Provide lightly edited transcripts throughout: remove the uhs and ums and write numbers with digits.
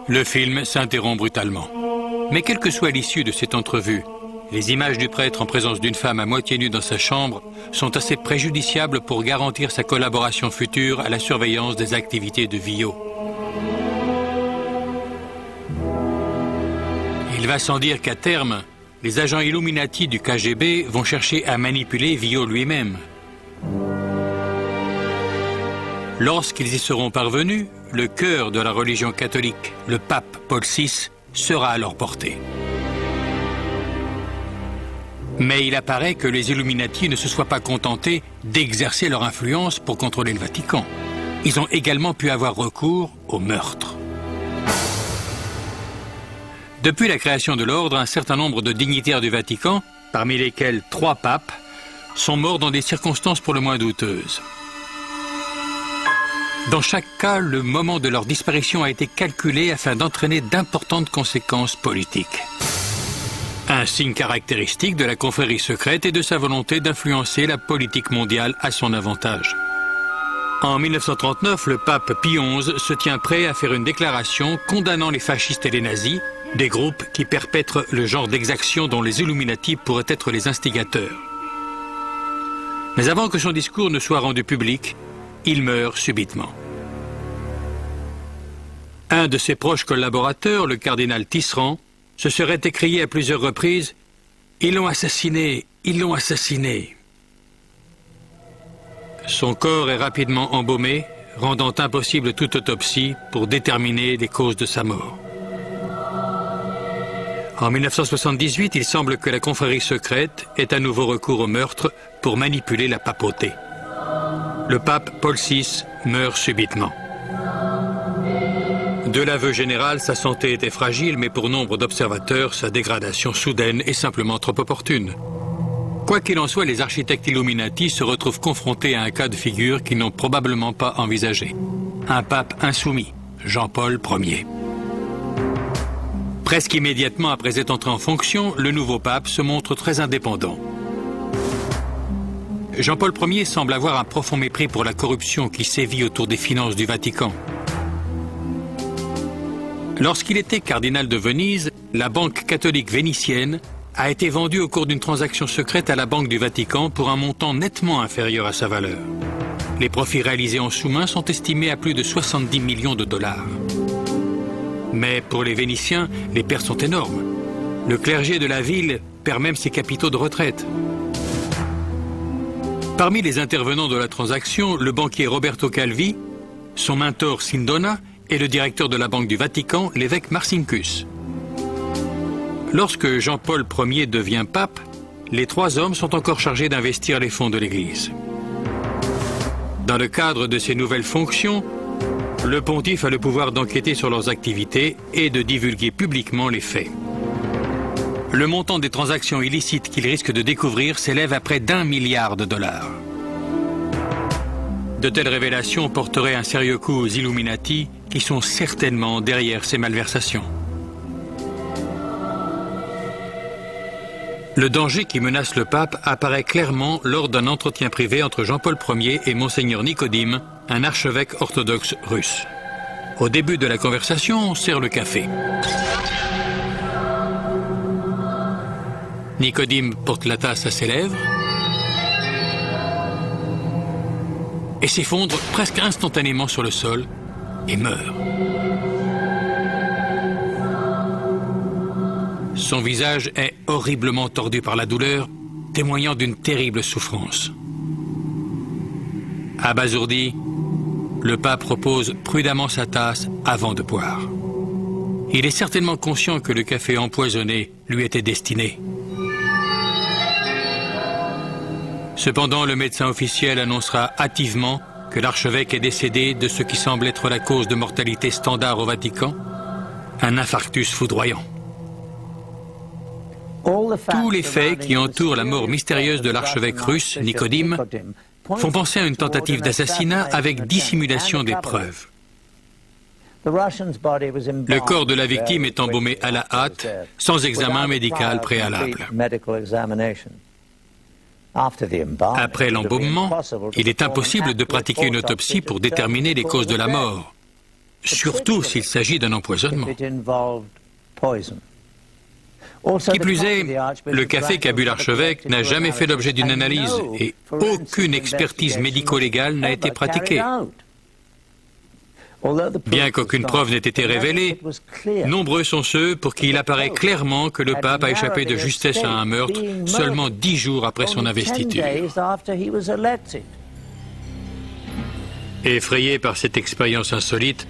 Le film s'interrompt brutalement. Mais quelle que soit l'issue de cette entrevue, les images du prêtre en présence d'une femme à moitié nue dans sa chambre sont assez préjudiciables pour garantir sa collaboration future à la surveillance des activités de Villot. Il va sans dire qu'à terme, les agents Illuminati du KGB vont chercher à manipuler Villot lui-même. Lorsqu'ils y seront parvenus, le cœur de la religion catholique, le pape Paul VI, sera à leur portée. Mais il apparaît que les Illuminati ne se soient pas contentés d'exercer leur influence pour contrôler le Vatican. Ils ont également pu avoir recours au meurtre. Depuis la création de l'ordre, un certain nombre de dignitaires du Vatican, parmi lesquels 3 papes, sont morts dans des circonstances pour le moins douteuses. Dans chaque cas, le moment de leur disparition a été calculé afin d'entraîner d'importantes conséquences politiques. Un signe caractéristique de la confrérie secrète et de sa volonté d'influencer la politique mondiale à son avantage. En 1939, le pape Pie XI se tient prêt à faire une déclaration condamnant les fascistes et les nazis, des groupes qui perpètrent le genre d'exactions dont les Illuminati pourraient être les instigateurs. Mais avant que son discours ne soit rendu public, il meurt subitement. Un de ses proches collaborateurs, le cardinal Tisserand, se serait écrié à plusieurs reprises « Ils l'ont assassiné, ils l'ont assassiné ». Son corps est rapidement embaumé, rendant impossible toute autopsie pour déterminer les causes de sa mort. En 1978, il semble que la confrérie secrète ait à nouveau recours au meurtre pour manipuler la papauté. Le pape Paul VI meurt subitement. De l'aveu général, sa santé était fragile, mais pour nombre d'observateurs, sa dégradation soudaine est simplement trop opportune. Quoi qu'il en soit, les architectes Illuminati se retrouvent confrontés à un cas de figure qu'ils n'ont probablement pas envisagé. Un pape insoumis, Jean-Paul Ier. Presque immédiatement après être entré en fonction, le nouveau pape se montre très indépendant. Jean-Paul Ier semble avoir un profond mépris pour la corruption qui sévit autour des finances du Vatican. Lorsqu'il était cardinal de Venise, la banque catholique vénitienne a été vendue au cours d'une transaction secrète à la Banque du Vatican pour un montant nettement inférieur à sa valeur. Les profits réalisés en sous-main sont estimés à plus de 70 millions de dollars. Mais pour les Vénitiens, les pertes sont énormes. Le clergé de la ville perd même ses capitaux de retraite. Parmi les intervenants de la transaction, le banquier Roberto Calvi, son mentor Sindona et le directeur de la Banque du Vatican, l'évêque Marcinkus. Lorsque Jean-Paul Ier devient pape, les 3 hommes sont encore chargés d'investir les fonds de l'Église. Dans le cadre de ces nouvelles fonctions, le pontife a le pouvoir d'enquêter sur leurs activités et de divulguer publiquement les faits. Le montant des transactions illicites qu'il risque de découvrir s'élève à près d'1 milliard de dollars. De telles révélations porteraient un sérieux coup aux Illuminati qui sont certainement derrière ces malversations. Le danger qui menace le pape apparaît clairement lors d'un entretien privé entre Jean-Paul Ier et Monseigneur Nicodime, un archevêque orthodoxe russe. Au début de la conversation, on sert le café. Nicodime porte la tasse à ses lèvres et s'effondre presque instantanément sur le sol et meurt. Son visage est horriblement tordu par la douleur, témoignant d'une terrible souffrance. Abasourdi, le pape repose prudemment sa tasse avant de boire. Il est certainement conscient que le café empoisonné lui était destiné. Cependant, le médecin officiel annoncera hâtivement que l'archevêque est décédé de ce qui semble être la cause de mortalité standard au Vatican, un infarctus foudroyant. Tous les faits qui entourent la mort mystérieuse de l'archevêque russe, Nicodime, font penser à une tentative d'assassinat avec dissimulation des preuves. Le corps de la victime est embaumé à la hâte, sans examen médical préalable. Après l'embaumement, il est impossible de pratiquer une autopsie pour déterminer les causes de la mort. surtout s'il s'agit d'un empoisonnement. Qui plus est, le café qu'a bu l'archevêque n'a jamais fait l'objet d'une analyse et aucune expertise médico-légale n'a été pratiquée. Bien qu'aucune preuve n'ait été révélée, nombreux sont ceux pour qui il apparaît clairement que le pape a échappé de justesse à un meurtre seulement 10 jours après son investiture. Effrayé par cette expérience insolite,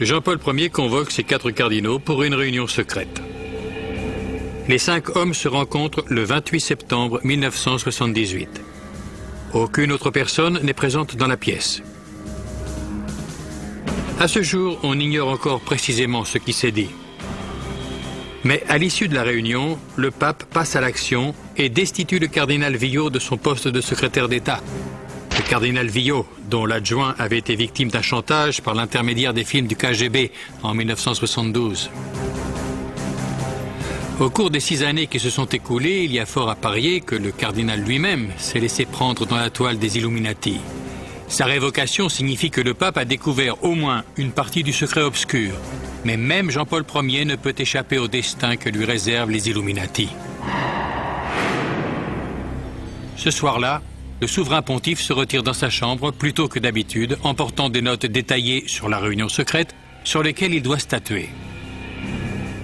Jean-Paul Ier convoque ses 4 cardinaux pour une réunion secrète. Les 5 hommes se rencontrent le 28 septembre 1978. Aucune autre personne n'est présente dans la pièce. À ce jour, on ignore encore précisément ce qui s'est dit. Mais à l'issue de la réunion, le pape passe à l'action et destitue le cardinal Villot de son poste de secrétaire d'État. Le cardinal Villot, dont l'adjoint avait été victime d'un chantage par l'intermédiaire des films du KGB en 1972. Au cours des 6 années qui se sont écoulées, il y a fort à parier que le cardinal lui-même s'est laissé prendre dans la toile des Illuminati. Sa révocation signifie que le pape a découvert au moins une partie du secret obscur. Mais même Jean-Paul Ier ne peut échapper au destin que lui réservent les Illuminati. Ce soir-là, le souverain pontife se retire dans sa chambre plus tôt que d'habitude, emportant des notes détaillées sur la réunion secrète sur lesquelles il doit statuer.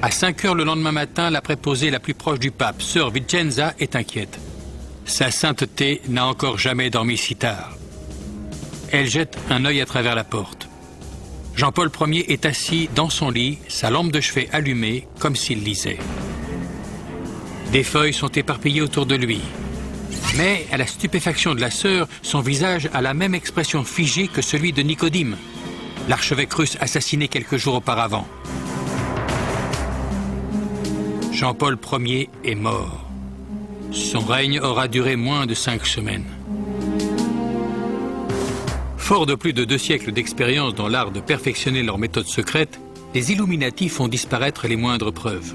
À 5 heures le lendemain matin, la préposée la plus proche du pape, sœur Vicenza, est inquiète. Sa sainteté n'a encore jamais dormi si tard. Elle jette un œil à travers la porte. Jean-Paul Ier est assis dans son lit, sa lampe de chevet allumée, comme s'il lisait. Des feuilles sont éparpillées autour de lui. Mais, à la stupéfaction de la sœur, son visage a la même expression figée que celui de Nicodime, l'archevêque russe assassiné quelques jours auparavant. Jean-Paul Ier est mort. Son règne aura duré moins de 5 semaines. Fort de plus de 2 siècles d'expérience dans l'art de perfectionner leurs méthodes secrètes, les Illuminati font disparaître les moindres preuves.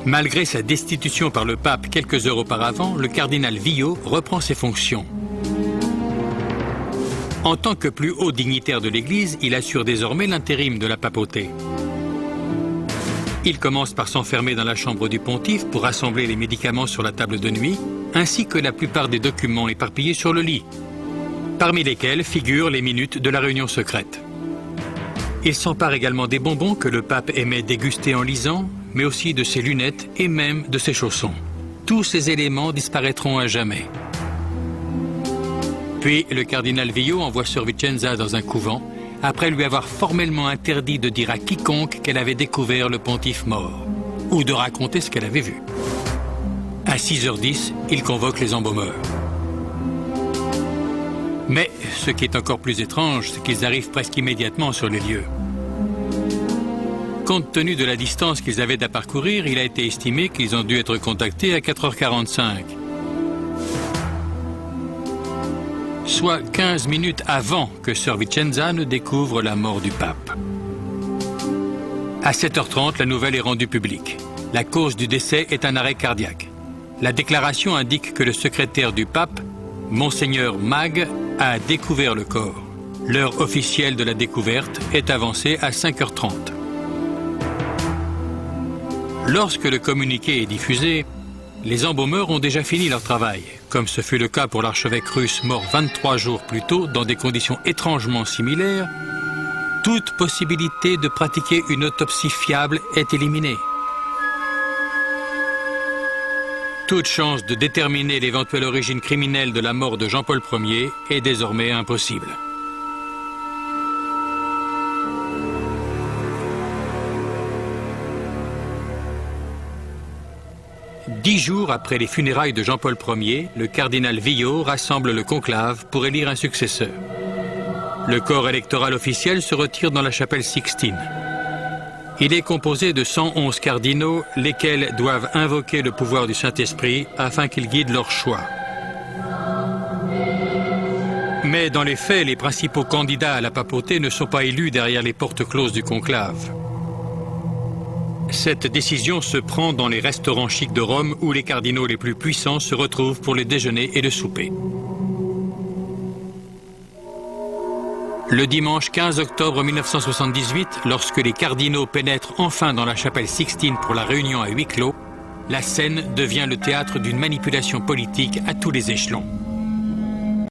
Malgré sa destitution par le pape quelques heures auparavant, le cardinal Villot reprend ses fonctions. En tant que plus haut dignitaire de l'Église, il assure désormais l'intérim de la papauté. Il commence par s'enfermer dans la chambre du pontife pour rassembler les médicaments sur la table de nuit, ainsi que la plupart des documents éparpillés sur le lit, parmi lesquels figurent les minutes de la réunion secrète. Il s'empare également des bonbons que le pape aimait déguster en lisant, mais aussi de ses lunettes et même de ses chaussons. Tous ces éléments disparaîtront à jamais. Puis le cardinal Villot envoie sœur Vicenza dans un couvent, après lui avoir formellement interdit de dire à quiconque qu'elle avait découvert le pontife mort, ou de raconter ce qu'elle avait vu. À 6h10, il convoque les embaumeurs. Mais ce qui est encore plus étrange, c'est qu'ils arrivent presque immédiatement sur les lieux. Compte tenu de la distance qu'ils avaient à parcourir, il a été estimé qu'ils ont dû être contactés à 4h45. Soit 15 minutes avant que sœur Vicenza ne découvre la mort du pape. À 7h30, la nouvelle est rendue publique. La cause du décès est un arrêt cardiaque. La déclaration indique que le secrétaire du pape, Monseigneur Mag, a découvert le corps. L'heure officielle de la découverte est avancée à 5h30. Lorsque le communiqué est diffusé, les embaumeurs ont déjà fini leur travail, comme ce fut le cas pour l'archevêque russe mort 23 jours plus tôt dans des conditions étrangement similaires. Toute possibilité de pratiquer une autopsie fiable est éliminée. Toute chance de déterminer l'éventuelle origine criminelle de la mort de Jean-Paul Ier est désormais impossible. Dix jours après les funérailles de Jean-Paul Ier, le cardinal Villot rassemble le conclave pour élire un successeur. Le corps électoral officiel se retire dans la chapelle Sixtine. Il est composé de 111 cardinaux, lesquels doivent invoquer le pouvoir du Saint-Esprit afin qu'il guide leur choix. Mais dans les faits, les principaux candidats à la papauté ne sont pas élus derrière les portes closes du conclave. Cette décision se prend dans les restaurants chics de Rome où les cardinaux les plus puissants se retrouvent pour les déjeuners et le souper. Le dimanche 15 octobre 1978, lorsque les cardinaux pénètrent enfin dans la chapelle Sixtine pour la réunion à huis clos, la scène devient le théâtre d'une manipulation politique à tous les échelons.